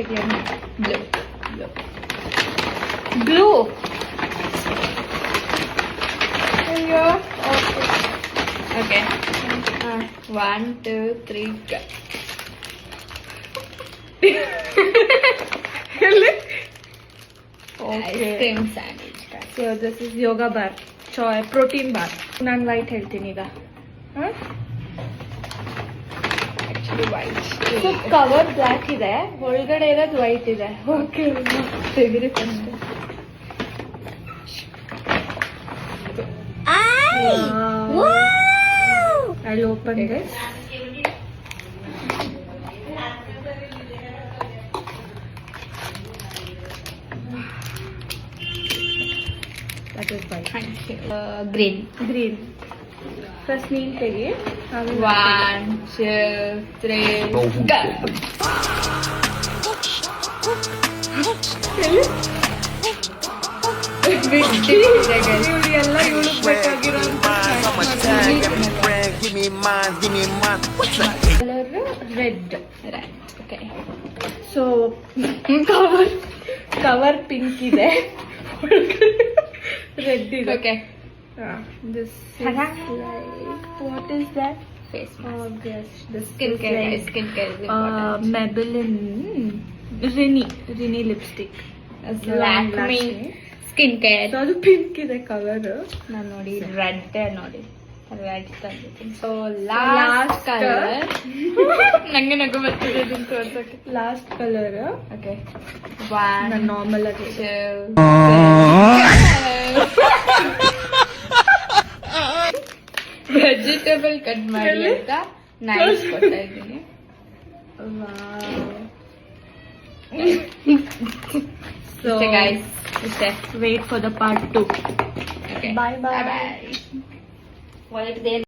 Again. Blue. Blue. Here. Okay. 1, 2, 3, go. Ice Okay. cream sandwich. So this is yoga bar. Protein bar. ನಾನು white ಹೇಳ್ತೀನಿ ಈಗ. Actually white. So cover black ಇದೆ, ಒಳಗಡೆ ಇರೋದು white ಇದೆ. Okay ತೆಗಿರಿ first. I'll open this. That is white. Thank you. Green. Green. First ನೀನ್ ತೆಗಿ. 1, 2, 3, go. ಇವ್ಳು ಎಲ್ಲ ಇವಳಿಗೆ ಬೇಕಾಗಿರೋಂಥ colour red. Right. Okay. So cover pink ಇದೆ, ರೆಡ್ ಇದೆ. Okay. This is like, what is that? Face mask. Yes, this Skincare. is like Skincare is important. Maybelline Rini lipstick. Lakme skincare. So ಅದು pink ಇದೆ colour. ನಾನು ನೋಡಿ red ನೋಡಿ red ತಂದಿದ್ದೀನಿ. So last colour ನಂಗೆ ನಗು ಬರ್ತಿದೆ ಇದನ್ನ ತೋರ್ಸಕ್ಕೆ. ಲಾಸ್ಟ್ ಕಲರ್ ಓಕೆ 1, ನಾನು ನಾರ್ಮಲ್ ಆಗಿ 2, ವೆಜಿಟೇಬಲ್ ಕಟ್ ಮಾಡಿ ಅಂತ ನೈಸ್ ಕೊಡ್ತಾ ಇದ್ದೀನಿ. ಸೊ ಇಷ್ಟೇ ಗೈಸ್, ಇಷ್ಟೇ. Wait for the part 2. Okay. Bye bye. Bye bye.